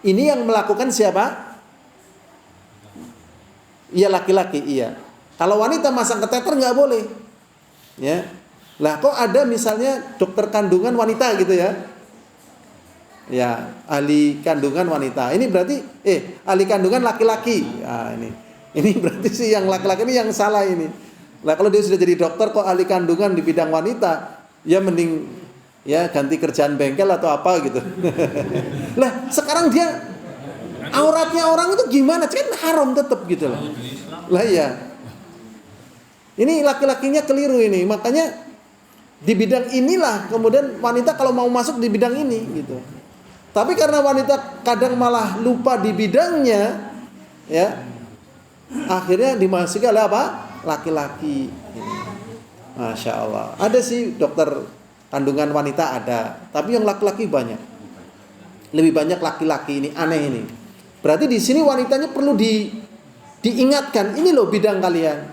ini yang melakukan siapa? Iya laki-laki, iya. Kalau wanita masang keteter nggak boleh. Ya. Lah kok ada misalnya dokter kandungan wanita gitu ya? Ya, ahli kandungan wanita. Ini berarti ahli kandungan laki-laki. Nah, ini berarti sih yang laki-laki ini yang salah ini. Lah kalau dia sudah jadi dokter kok ahli kandungan di bidang wanita, ya mending ya ganti kerjaan bengkel atau apa gitu. Lah, sekarang dia auratnya orang itu gimana? Kan haram tetap gitu loh. Lah iya. Ini laki-lakinya keliru ini. Makanya di bidang inilah kemudian wanita kalau mau masuk di bidang ini gitu. Tapi karena wanita kadang malah lupa di bidangnya, ya, akhirnya dimasuki oleh apa? Laki-laki. Masya Allah. Ada sih dokter kandungan wanita ada, tapi yang laki-laki banyak. Lebih banyak laki-laki ini, aneh ini. Berarti di sini wanitanya perlu diingatkan, ini loh bidang kalian.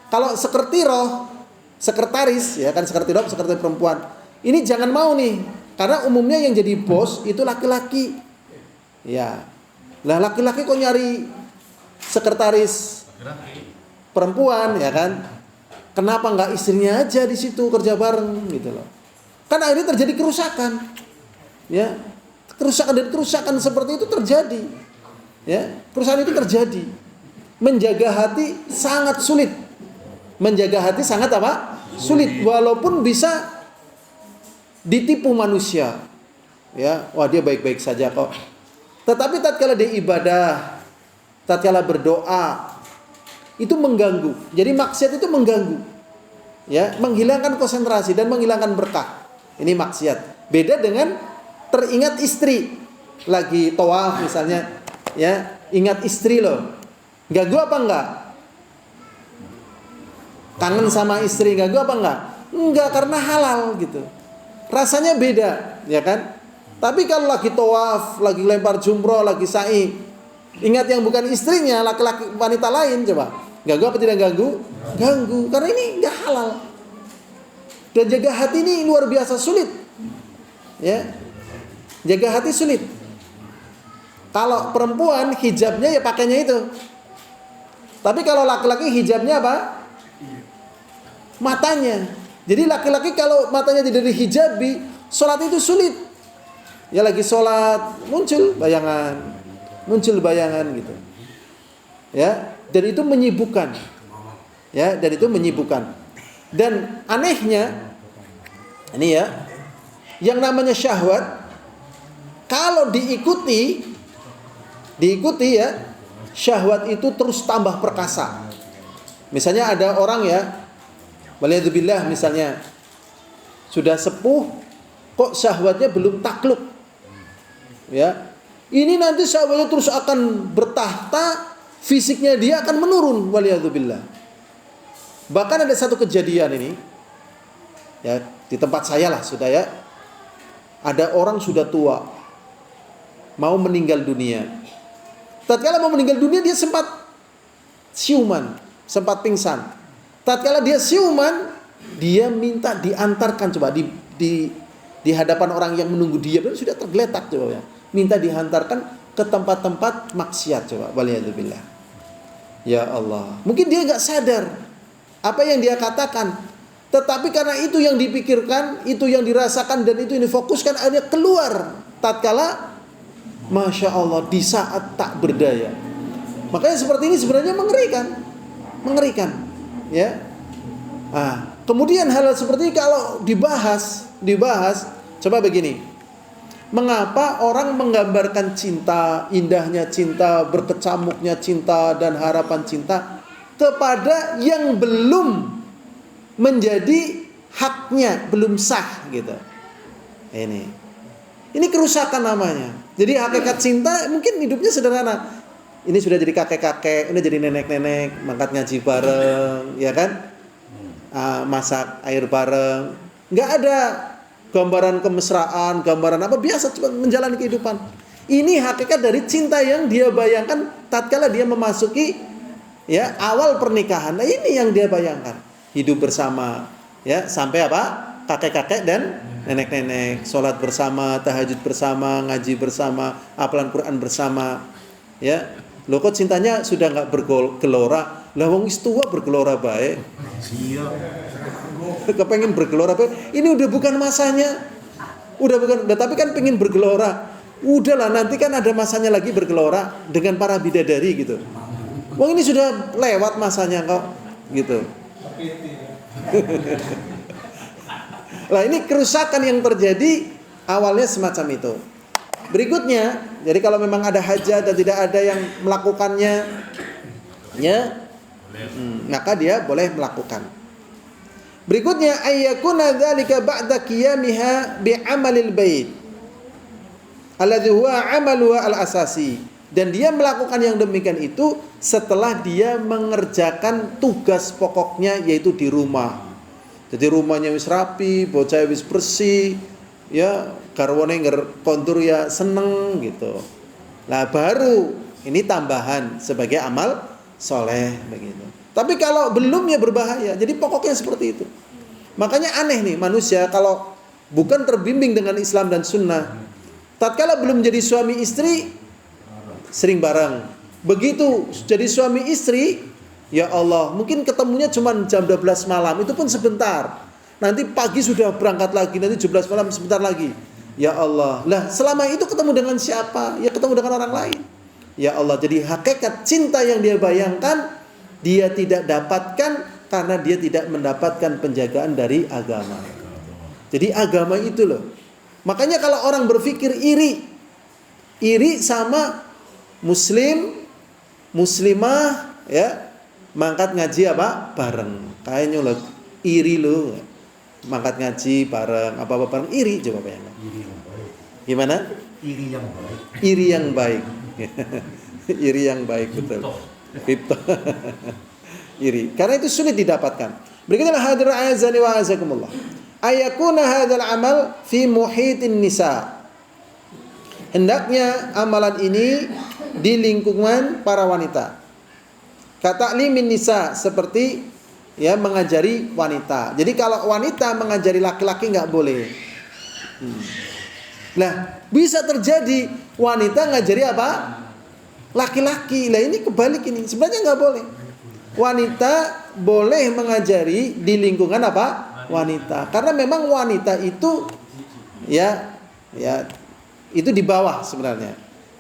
Kalau sekretariat sekretaris, ya kan, sekretaris perempuan. Ini jangan mau nih, karena umumnya yang jadi bos itu laki-laki. Ya. Lah laki-laki kok nyari sekretaris perempuan, ya kan? Kenapa nggak istrinya aja di situ kerja bareng gitu loh? Kan akhirnya terjadi kerusakan. Ya. Kerusakan seperti itu terjadi. Ya, kerusakan itu terjadi. Menjaga hati sangat sulit. Menjaga hati sangat apa? Sulit, walaupun bisa ditipu manusia. Ya, wah dia baik-baik saja kok. Tetapi tatkala dia ibadah, tatkala berdoa, itu mengganggu. Jadi maksiat itu mengganggu. Ya, menghilangkan konsentrasi dan menghilangkan berkah. Ini maksiat. Beda dengan teringat istri lagi tawaf misalnya, ya, ingat istri loh. Ganggu apa enggak? Kangen sama istri ganggu apa enggak? Enggak, karena halal gitu. Rasanya beda, ya kan? Tapi kalau lagi tawaf, lagi lempar jumroh, lagi sa'i, ingat yang bukan istrinya, laki-laki wanita lain, coba. Ganggu apa tidak ganggu? Ganggu, karena ini enggak halal. Dan jaga hati ini luar biasa sulit. Ya. Jaga hati sulit. Kalau perempuan hijabnya ya pakainya itu. Tapi kalau laki-laki hijabnya apa? Matanya. Jadi laki-laki kalau matanya tidak dihijabi, sholat itu sulit. Ya lagi sholat muncul bayangan gitu. Ya, dan itu menyibukkan. Ya, dan itu menyibukkan. Dan anehnya ini ya, yang namanya syahwat kalau diikuti ya, syahwat itu terus tambah perkasa. Misalnya ada orang ya, waliyadzubillah misalnya, sudah sepuh kok syahwatnya belum takluk. Ya. Ini nanti syahwatnya terus akan bertahta, fisiknya dia akan menurun, waliyadzubillah. Bahkan ada satu kejadian ini, ya, di tempat saya lah sudah ya. Ada orang sudah tua, mau meninggal dunia. Tatkala mau meninggal dunia dia sempat siuman, sempat pingsan. Tatkala dia siuman, dia minta diantarkan, coba di hadapan orang yang menunggu dia, sudah tergeletak coba ya. Minta dihantarkan ke tempat-tempat maksiat, coba, waliyadzubillah. Ya Allah, mungkin dia enggak sadar apa yang dia katakan, tetapi karena itu yang dipikirkan, itu yang dirasakan, dan itu yang difokuskan, akhirnya keluar tatkala, Masya Allah, di saat tak berdaya. Makanya seperti ini sebenarnya mengerikan, ya. Kemudian hal seperti ini kalau dibahas, coba begini, mengapa orang menggambarkan cinta, indahnya cinta, berkecamuknya cinta, dan harapan cinta kepada yang belum menjadi haknya, belum sah gitu. Ini kerusakan namanya. Jadi hakikat cinta mungkin hidupnya sederhana. Ini sudah jadi kakek-kakek, ini jadi nenek-nenek, mangkat ngaji bareng, ya kan? Masak air bareng. Nggak ada gambaran kemesraan, gambaran apa, biasa cuma menjalani kehidupan. Ini hakikat dari cinta yang dia bayangkan tatkala dia memasuki ya awal pernikahan. Nah, ini yang dia bayangkan. Hidup bersama, ya, sampai apa? Kakek-kakek dan nenek-nenek, sholat bersama, tahajud bersama, ngaji bersama, hafalan Quran bersama. Ya, lo kok cintanya sudah nggak bergelora? Lah wong wis tua bergelora baik. Kepengen bergelora baik. Ini udah bukan masanya. Tapi kan pengen bergelora. Udahlah, nanti kan ada masanya lagi bergelora dengan para bidadari gitu. Wong ini sudah lewat masanya kok, gitu. Lah ini kerusakan yang terjadi awalnya semacam itu. Berikutnya, jadi kalau memang ada hajat dan tidak ada yang melakukannya, ya, maka dia boleh melakukan. Berikutnya, ayyakuna dzalika ba'da qiyamiha bi'amalil bait alladzi huwa amaluha al-asasi. Dan dia melakukan yang demikian itu setelah dia mengerjakan tugas pokoknya, yaitu di rumah. Jadi rumahnya wis rapi, bocah wis bersih, ya, garwane kontur ya seneng gitu. Lah baru ini tambahan sebagai amal soleh begitu. Tapi kalau belum ya berbahaya. Jadi pokoknya seperti itu. Makanya aneh nih manusia kalau bukan terbimbing dengan Islam dan Sunnah, tatkala belum jadi suami istri sering bareng. Begitu jadi suami istri, ya Allah, mungkin ketemunya cuma jam 12 malam, itu pun sebentar. Nanti pagi sudah berangkat lagi, nanti 12 malam sebentar lagi. Ya Allah, lah selama itu ketemu dengan siapa? Ya ketemu dengan orang lain. Ya Allah, jadi hakikat cinta yang dia bayangkan dia tidak dapatkan karena dia tidak mendapatkan penjagaan dari agama. Jadi agama itu loh. Makanya kalau orang berpikir iri sama muslim, muslimah, ya, mangkat ngaji apa? Bareng. Kayaknya loh, iri loh. Mangkat ngaji bareng, apa-apa bareng, iri coba bayangkan. Iri yang baik. Gimana? Iri yang baik. Iri yang baik. Iri yang baik, betul. Kripto. Iri. Karena itu sulit didapatkan. Berikutnya hadir azani wa azakumullah. Ayakuna hadzal amal fi muhitin nisa. Hendaknya amalan ini di lingkungan para wanita. Kata'limin nisa, seperti ya mengajari wanita. Jadi kalau wanita mengajari laki-laki nggak boleh. Nah, bisa terjadi wanita ngajari apa? Laki-laki. Lah ini kebalik ini. Sebenarnya nggak boleh. Wanita boleh mengajari di lingkungan apa? Wanita. Karena memang wanita itu ya itu di bawah sebenarnya.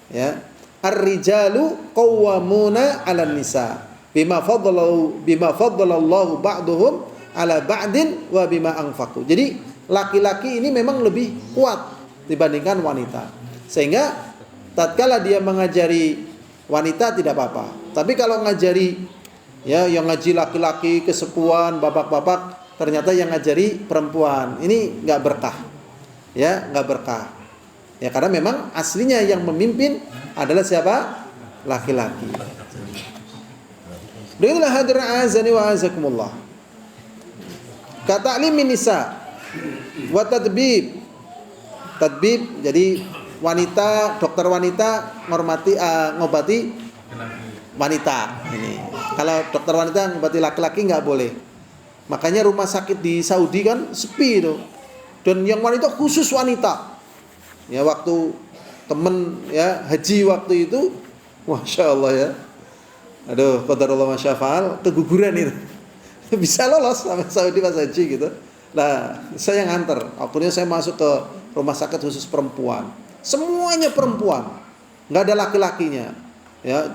Ya. Ar-rijalu qawwamuna 'alan nisa bima faddalallahu ba'duhum 'ala ba'din wa bima anfaqu. Jadi laki-laki ini memang lebih kuat dibandingkan wanita. Sehingga tatkala dia mengajari wanita tidak apa-apa. Tapi kalau ngajari ya yang ngaji laki-laki, kesepuan, bapak-bapak, ternyata yang ngajari perempuan, ini enggak berkah. Ya, enggak berkah. Ya karena memang aslinya yang memimpin adalah siapa? Laki-laki. Begitulah hadir azani wa azakumullah. Kata'limin nisa wa tadbib. Tadbib jadi wanita, dokter wanita ngobati wanita ini. Kalau dokter wanita ngobati laki-laki nggak boleh. Makanya rumah sakit di Saudi kan sepi itu. Dan yang wanita khusus wanita. Ya waktu temen ya haji waktu itu, masya Allah ya. Aduh, qadarullah masyafa'al, keguguran itu. Bisa lolos sama Saudi pas haji gitu. Nah, saya nganter. Akhirnya saya masuk ke rumah sakit khusus perempuan. Semuanya perempuan, nggak ada laki-lakinya. Ya,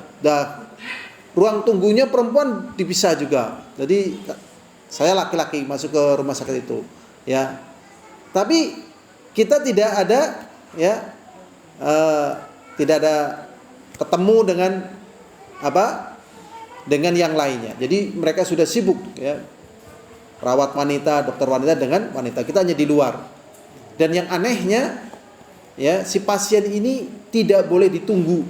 ruang tunggunya perempuan dipisah juga. Jadi saya laki-laki masuk ke rumah sakit itu. Ya, tapi kita tidak ada, ya, tidak ada ketemu dengan apa? Dengan yang lainnya. Jadi mereka sudah sibuk, ya. Perawat wanita, dokter wanita dengan wanita. Kita hanya di luar. Dan yang anehnya, ya, si pasien ini tidak boleh ditunggu.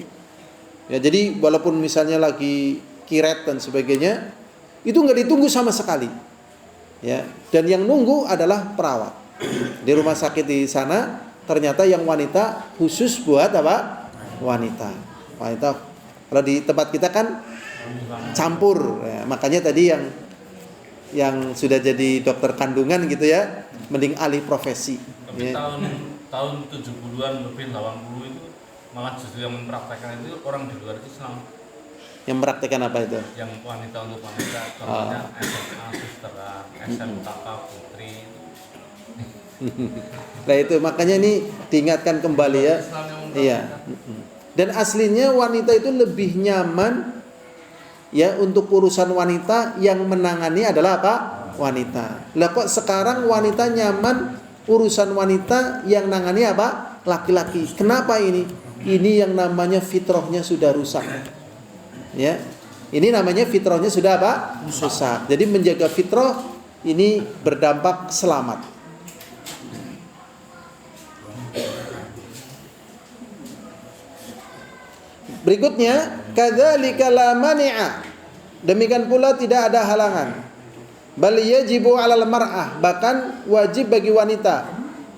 Ya, jadi walaupun misalnya lagi kiret dan sebagainya, itu nggak ditunggu sama sekali. Ya, dan yang nunggu adalah perawat. Di rumah sakit di sana ternyata yang wanita khusus buat apa? Wanita. Kalau di tempat kita kan campur. Ya, makanya tadi yang sudah jadi dokter kandungan gitu ya, mending alih profesi. Tapi Ya. tahun 70-an lebih 80 itu malah justru yang mempraktekkan itu orang di luar Islam. Yang mempraktekkan apa itu? Yang wanita untuk wanita, contohnya SMA susteran, SMKK putri. Nah itu makanya ini diingatkan kembali ya. Iya. Dan aslinya wanita itu lebih nyaman ya untuk urusan wanita, yang menangani adalah apa? Wanita. Lah kok sekarang wanita nyaman urusan wanita, yang nangani apa? Laki-laki. Kenapa ini? Ini yang namanya fitrahnya sudah rusak. Ya. Ini namanya fitrahnya sudah apa? Rusak. Jadi menjaga fitrah ini berdampak selamat. Berikutnya, kadzalika la mani'a. Demikian pula tidak ada halangan. Bal yajibu 'alal mar'ah, bahkan wajib bagi wanita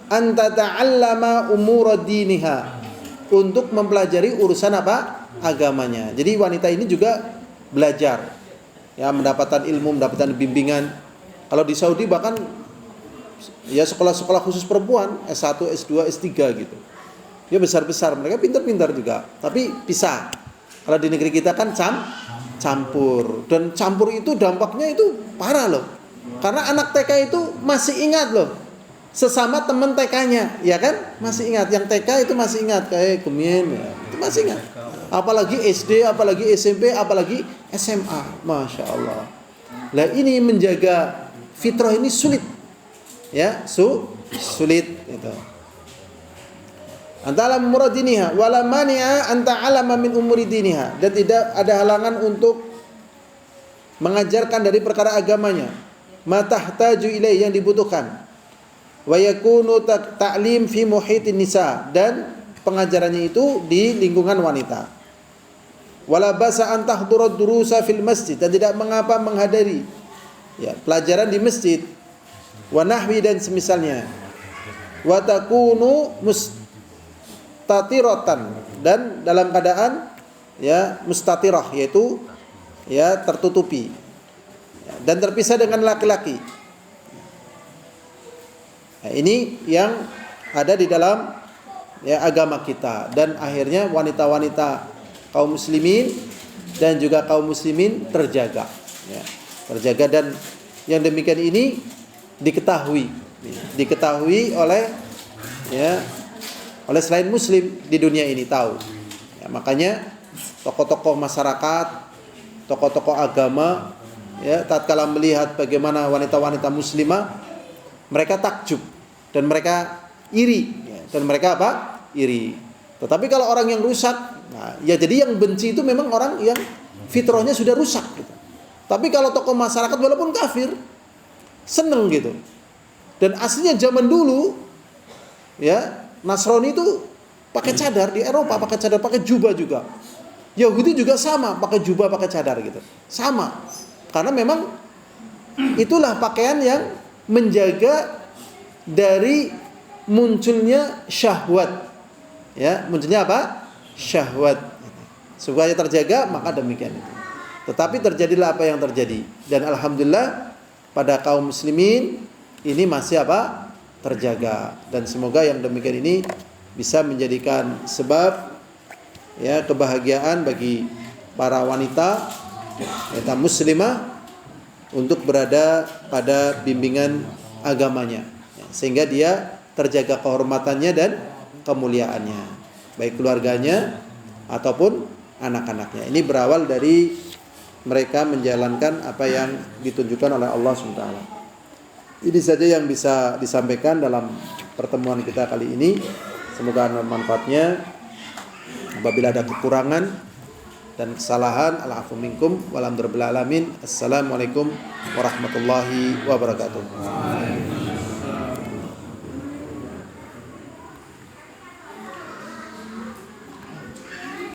an tata'allama umur diniha, untuk mempelajari urusan apa? Agamanya. Jadi wanita ini juga belajar. Ya, mendapatkan ilmu, mendapatkan bimbingan. Kalau di Saudi bahkan ya sekolah-sekolah khusus perempuan, S1, S2, S3 gitu. Ya besar-besar, mereka pintar-pintar juga, tapi pisah. Kalau di negeri kita kan campur, dan campur itu dampaknya itu parah loh. Karena anak TK itu masih ingat loh, sesama teman TK-nya, ya kan? Masih ingat, yang TK itu masih ingat, kayak Gemien, ya, itu masih ingat. Apalagi SD, apalagi SMP, apalagi SMA, Masya Allah. Nah ini menjaga fitrah ini sulit, ya, sulit itu. Antara muradiniha wala mani'a anta alama min umuri diniha, dan tidak ada halangan untuk mengajarkan dari perkara agamanya, ma tahtaju ilai, yang dibutuhkan, wa yakunu ta'lim fi muhitin nisa, dan pengajarannya itu di lingkungan wanita. Wala basa an tahdura durusa fil masjid, dan tidak mengapa menghadiri ya pelajaran di masjid, wa nahwi, dan semisalnya. Wa takunu mustatiratan, dan dalam keadaan ya mustatirah, yaitu ya tertutupi dan terpisah dengan laki-laki. Nah, ini yang ada di dalam ya agama kita, dan akhirnya wanita-wanita kaum muslimin dan juga kaum muslimin terjaga, ya, terjaga, dan yang demikian ini diketahui oleh ya oleh selain muslim di dunia ini tahu. Ya, makanya tokoh-tokoh masyarakat, tokoh-tokoh agama, ya, tatkala melihat bagaimana wanita-wanita muslimah, mereka takjub dan mereka iri, ya, dan mereka apa? Iri. Tetapi kalau orang yang rusak, nah, ya jadi yang benci itu memang orang yang fitrahnya sudah rusak gitu. Tapi kalau tokoh masyarakat walaupun kafir, seneng gitu. Dan aslinya zaman dulu, ya, Nasrani itu pakai cadar, di Eropa pakai cadar, pakai jubah juga. Yahudi juga sama, pakai jubah, pakai cadar gitu. Sama. Karena memang itulah pakaian yang menjaga dari munculnya syahwat. Ya, munculnya apa? Syahwat. Supaya terjaga, maka demikian itu. Tetapi terjadilah apa yang terjadi. Dan alhamdulillah pada kaum muslimin ini masih apa? Terjaga. Dan semoga yang demikian ini bisa menjadikan sebab ya kebahagiaan bagi para wanita muslimah untuk berada pada bimbingan agamanya, ya, sehingga dia terjaga kehormatannya dan kemuliaannya, baik keluarganya ataupun anak-anaknya. Ini berawal dari mereka menjalankan apa yang ditunjukkan oleh Allah SWT. Ini saja yang bisa disampaikan dalam pertemuan kita kali ini. Semoga ada manfaatnya. Apabila ada kekurangan dan kesalahan, al-afu minkum walhamdulillahil alamin. Assalamualaikum warahmatullahi wabarakatuh.